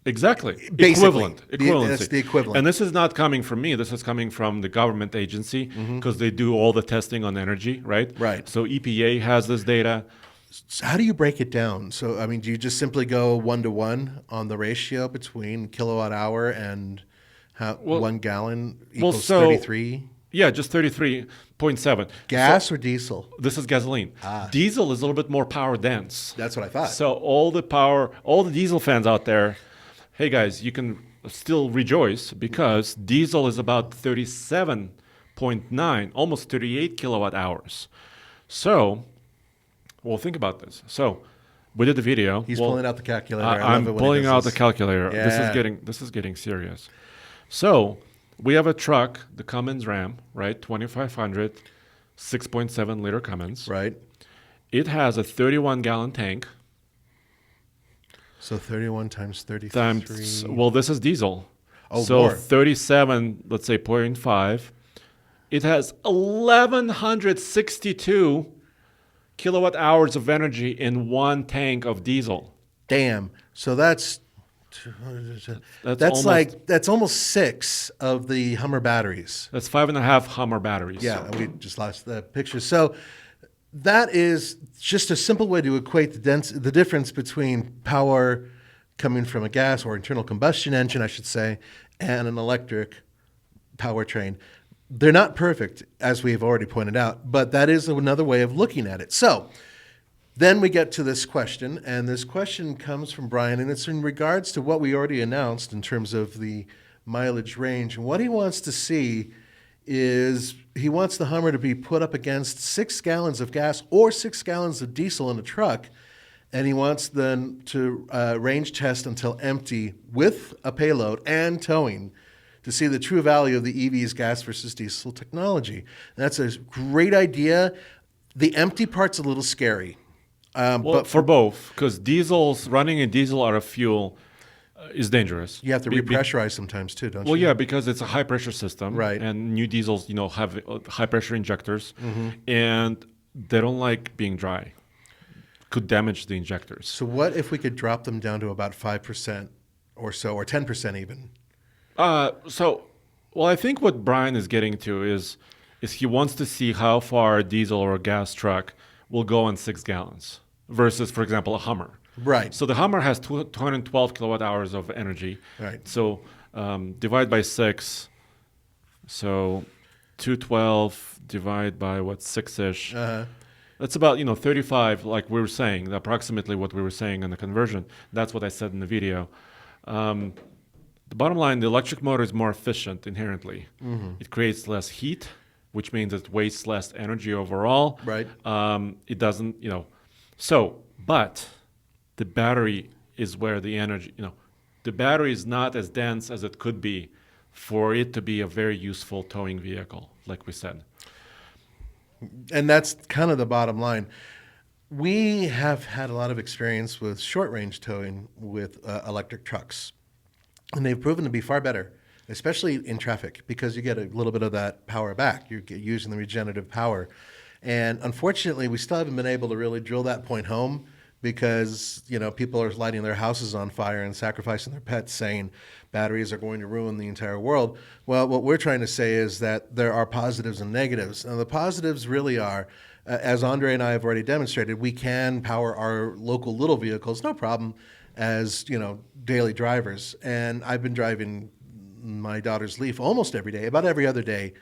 Exactly. Basically, Equivalency. That's the equivalent. And this is not coming from me. This is coming from the government agency because they do all the testing on energy, right? Right. So EPA has this data. So how do you break it down? So, I mean, do you just simply go 1-to-1 on the ratio between kilowatt hour and 1 gallon equals 33? Yeah, just 33.7. Gas or diesel? This is gasoline. Diesel is a little bit more power dense. That's what I thought. So all the diesel fans out there, hey guys, you can still rejoice because diesel is about 37.9, almost 38 kilowatt hours. So, well, think about this. So, we did the video. He's pulling out the calculator. I'm pulling out the calculator. Yeah. This is getting serious. So, we have a truck, the Cummins Ram, right? 2500, 6.7 liter Cummins. Right. It has a 31 gallon tank. So 31 times 33. Well, this is diesel. Oh, so more. 37, let's say 0.5. It has 1,162 kilowatt hours of energy in one tank of diesel. Damn. So that's almost 6 of the Hummer batteries. That's 5.5 Hummer batteries. Yeah, we just lost the picture. So that is just a simple way to equate the difference between power coming from a gas or internal combustion engine, I should say, and an electric powertrain. They're not perfect, as we have already pointed out, but that is another way of looking at it. So then we get to this question, and this question comes from Brian, and it's in regards to what we already announced in terms of the mileage range. And what he wants to see is he wants the Hummer to be put up against 6 gallons of gas or 6 gallons of diesel in a truck and he wants them to range test until empty with a payload and towing to see the true value of the EV's gas versus diesel technology. That's a great idea. The empty part's a little scary. But for both, because diesels, running a diesel out of fuel is dangerous. You have to repressurize sometimes too, don't you? Well, yeah, because it's a high pressure system, right? And new diesels, have high pressure injectors, and they don't like being dry. Could damage the injectors. So what if we could drop them down to about 5% or so, or 10% even? I think what Brian is getting to is he wants to see how far a diesel or a gas truck will go on 6 gallons versus, for example, a Hummer. Right. So the Hummer has 212 kilowatt hours of energy. Right. So divide by 6. So 212 divide by 6-ish. That's about 35, like we were saying, approximately what we were saying in the conversion. That's what I said in the video. The bottom line, the electric motor is more efficient inherently. It creates less heat, which means it wastes less energy overall. Right. It doesn't, but the battery is where the energy, the battery is not as dense as it could be for it to be a very useful towing vehicle, like we said. And that's kind of the bottom line. We have had a lot of experience with short-range towing with electric trucks, and they've proven to be far better, especially in traffic, because you get a little bit of that power back. You're using the regenerative power. And unfortunately, we still haven't been able to really drill that point home because, people are lighting their houses on fire and sacrificing their pets, saying batteries are going to ruin the entire world. Well, what we're trying to say is that there are positives and negatives. And the positives really are, as Andre and I have already demonstrated, we can power our local little vehicles, no problem, as, daily drivers. And I've been driving my daughter's Leaf almost every day, about every other day,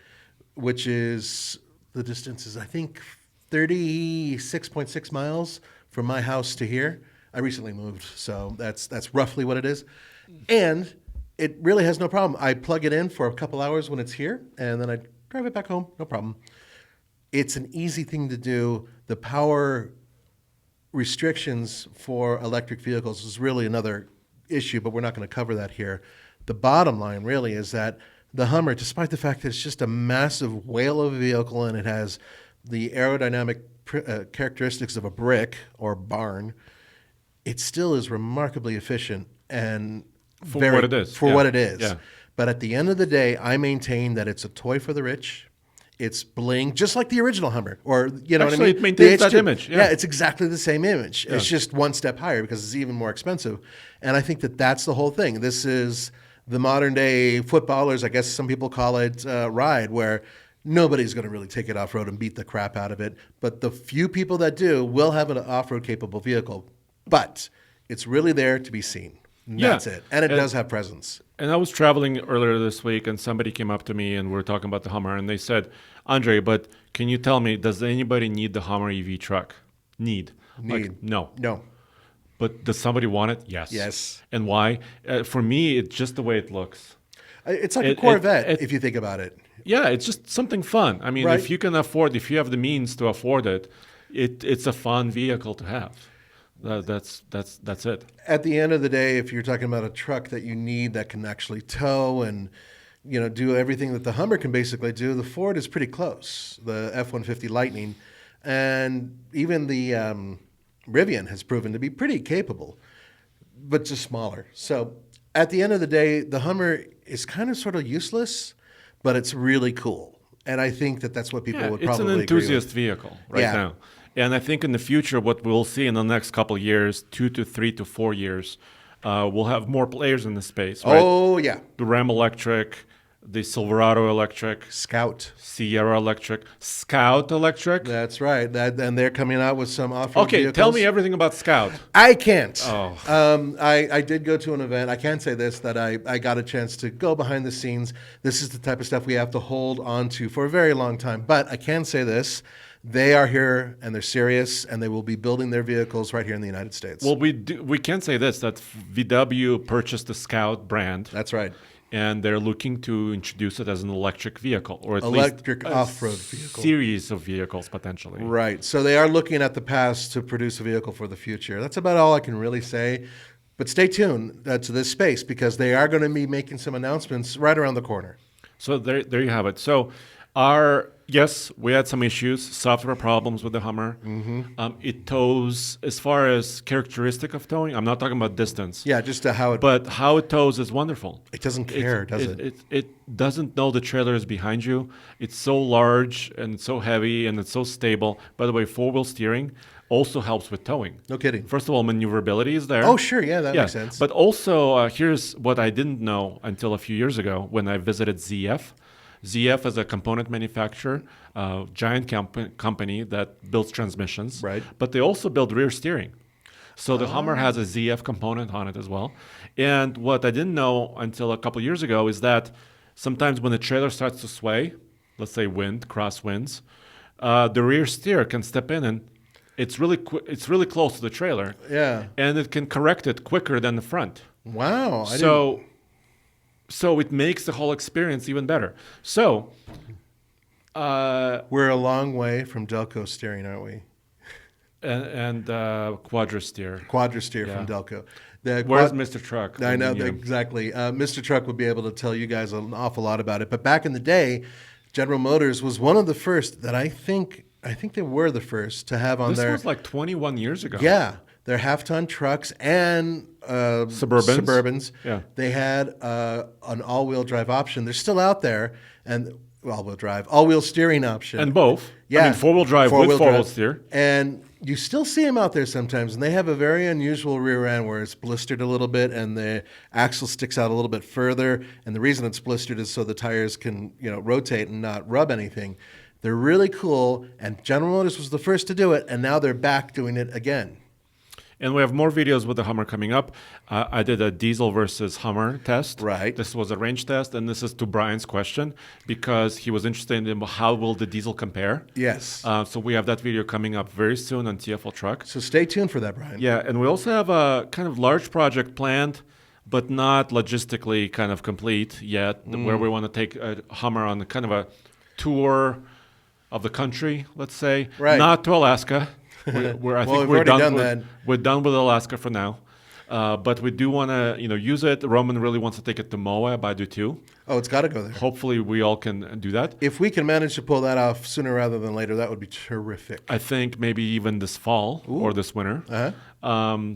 which is, the distance is, I think, 36.6 miles from my house to here. I recently moved, so that's roughly what it is. And it really has no problem. I plug it in for a couple hours when it's here, and then I drive it back home, no problem. It's an easy thing to do. The power restrictions for electric vehicles is really another issue, but we're not going to cover that here. The bottom line really is that the Hummer, despite the fact that it's just a massive whale of a vehicle and it has the aerodynamic characteristics of a brick or barn, it still is remarkably efficient and for what it is. What it is. Yeah. But at the end of the day, I maintain that it's a toy for the rich. It's bling, just like the original Hummer, or what I mean. It maintains that image. Yeah, it's exactly the same image. Yeah. It's just one step higher because it's even more expensive. And I think that that's the whole thing. This is the modern day footballers, I guess some people call it, ride, where nobody's going to really take it off road and beat the crap out of it. But the few people that do will have an off road capable vehicle. But it's really there to be seen. That's it. And it does have presence. And I was traveling earlier this week, and somebody came up to me, and we were talking about the Hummer, and they said, Andre, but can you tell me, does anybody need the Hummer EV truck? Need. Like, no. But does somebody want it? Yes. Yes. And why? For me, it's just the way it looks. It's like a Corvette, if you think about it. Yeah, it's just something fun. I mean, if you can afford, if you have the means to afford it, it's a fun vehicle to have. That's it. At the end of the day, if you're talking about a truck that you need that can actually tow and do everything that the Hummer can basically do, the Ford is pretty close. The F-150 Lightning, and even the Rivian has proven to be pretty capable, but just smaller. So at the end of the day, the Hummer is kind of sort of useless, but it's really cool. And I think that that's what people would probably agree with. It's an enthusiast vehicle now. And I think in the future, what we'll see in the next couple of years, 2 to 3 to 4 years, we'll have more players in the space. Right? Oh, yeah. The Ram Electric, the Silverado Electric, Scout, Sierra Electric, Scout Electric. That's right. And they're coming out with some off-road vehicles. Tell me everything about Scout. I can't. Oh. I did go to an event. I can say this, that I got a chance to go behind the scenes. This is the type of stuff we have to hold on to for a very long time. But I can say this. They are here, and they're serious, and they will be building their vehicles right here in the United States. Well, we can say this, that VW purchased the Scout brand. That's right. and they're looking to introduce it as an electric vehicle, or at Electric least off-road vehicle. series of vehicles potentially. Right. So they are looking at the past to produce a vehicle for the future. That's about all I can really say. But stay tuned to this space because they are going to be making some announcements right around the corner. So there you have it. So yes, we had some issues, software problems with the Hummer. It tows, as far as characteristic of towing, I'm not talking about distance. Yeah, just how it. But how it tows is wonderful. It doesn't care, does it? It doesn't know the trailer is behind you. It's so large and so heavy and it's so stable. By the way, four-wheel steering also helps with towing. No kidding. First of all, maneuverability is there. Oh, sure. Yeah, that makes sense. But also, here's what I didn't know until a few years ago when I visited ZF. ZF is a component manufacturer, giant company that builds transmissions. Right. But they also build rear steering. So the Hummer has a ZF component on it as well. And what I didn't know until a couple years ago is that sometimes when the trailer starts to sway, let's say crosswinds, the rear steer can step in and it's really close to the trailer. Yeah. And it can correct it quicker than the front. Wow. So it makes the whole experience even better. So we're a long way from Delco steering, aren't we? And Quadra-steer. Quadra-steer from Delco. Where's Mr. Truck? I know, exactly. Mr. Truck would be able to tell you guys an awful lot about it. But back in the day, General Motors was one of the first that I think they were the first to have on this their... This was like 21 years ago. Yeah. Their half-ton trucks and Suburbans. Yeah. They had an all-wheel drive option. They're still out there. And all-wheel steering option. And both. Yeah. I mean, four-wheel drive with four-wheel steer. And you still see them out there sometimes, and they have a very unusual rear end where it's blistered a little bit and the axle sticks out a little bit further. And the reason it's blistered is so the tires can, rotate and not rub anything. They're really cool, and General Motors was the first to do it, and now they're back doing it again. And we have more videos with the Hummer coming up. I did a diesel versus Hummer test. Right. This was a range test, and this is to Brian's question because he was interested in how will the diesel compare. Yes. So we have that video coming up very soon on TFL Truck. So stay tuned for that, Brian. Yeah, and we also have a kind of large project planned, but not logistically kind of complete yet, where we want to take a Hummer on kind of a tour of the country, let's say. Right. Not to Alaska. I think we're done with Alaska for now, but we do want to use it. Roman really wants to take it to Moab. I do too. Oh, it's got to go there. Hopefully, we all can do that. If we can manage to pull that off sooner rather than later, that would be terrific. I think maybe even this fall or this winter.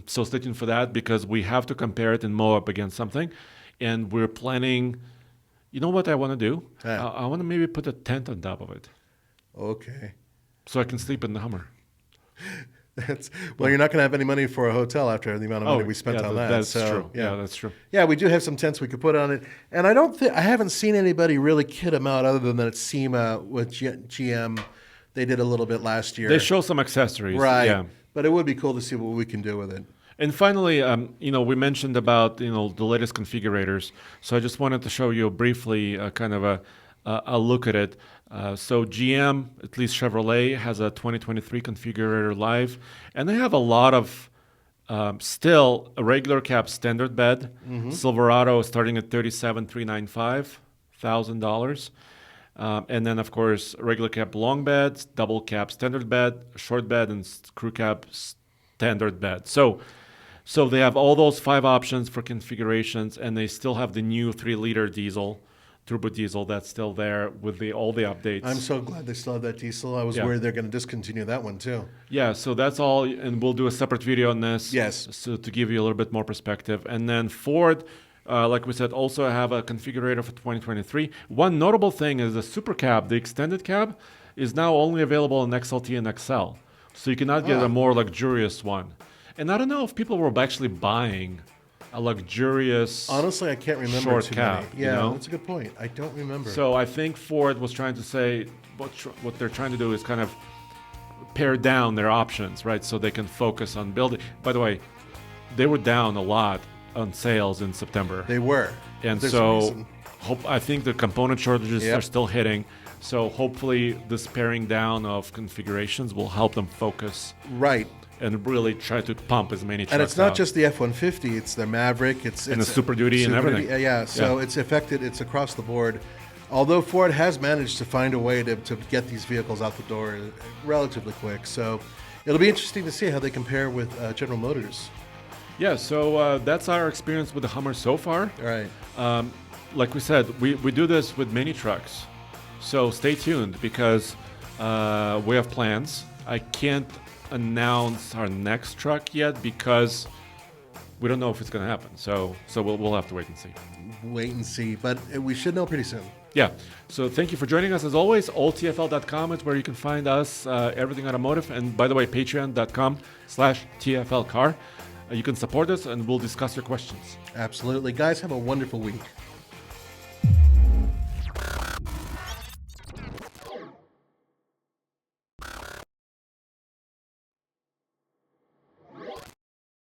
So stay tuned for that because we have to compare it in Moab against something, and we're planning. You know what I want to do? I want to maybe put a tent on top of it. Okay. So I can sleep in the Hummer. You're not going to have any money for a hotel after the amount of money we spent on that. That's true. Yeah, that's true. Yeah, we do have some tents we could put on it, and I haven't seen anybody really kit them out other than that SEMA with GM. They did a little bit last year. They show some accessories, right? Yeah. But it would be cool to see what we can do with it. And finally, we mentioned about the latest configurators. So I just wanted to show you briefly kind of a look at it. So GM, at least Chevrolet, has a 2023 configurator live, and they have a lot of still a regular cab standard bed. Silverado starting at $37,395,000, and then of course regular cab long bed, double cab standard bed, short bed, and crew cab standard bed. So they have all those 5 options for configurations, and they still have the new 3-liter diesel. Turbo diesel that's still there with all the updates. I'm so glad they still have that diesel. I was worried they're going to discontinue that one too. Yeah, so that's all, and we'll do a separate video on this. Yes. So to give you a little bit more perspective. And then Ford, like we said, also have a configurator for 2023. One notable thing is the Super Cab, the extended cab, is now only available in XLT and XL. So you cannot get a more luxurious one. And I don't know if people were actually buying a luxurious, honestly, I can't remember short too cab. many. Yeah, that's a good point. I don't remember. So I think Ford was trying to say what they're trying to do is kind of pare down their options, right? So they can focus on building. By the way, they were down a lot on sales in September. They were. And There's so I think the component shortages are still hitting. So hopefully this paring down of configurations will help them focus Right. and really try to pump as many trucks And it's not out. just the F-150, it's the Maverick, it's the Super Duty and everything. Yeah, so it's affected, it's across the board. Although Ford has managed to find a way to get these vehicles out the door relatively quick. So it'll be interesting to see how they compare with General Motors. Yeah, so that's our experience with the Hummer so far. All right. Like we said, we do this with many trucks. So stay tuned because we have plans. I can't announce our next truck yet because we don't know if it's going to happen. So we'll have to wait and see. Wait and see, but we should know pretty soon. Yeah. So thank you for joining us as always. alltfl.com is where you can find us, everything automotive. And by the way, patreon.com/TFLcar. You can support us and we'll discuss your questions. Absolutely. Guys, have a wonderful week.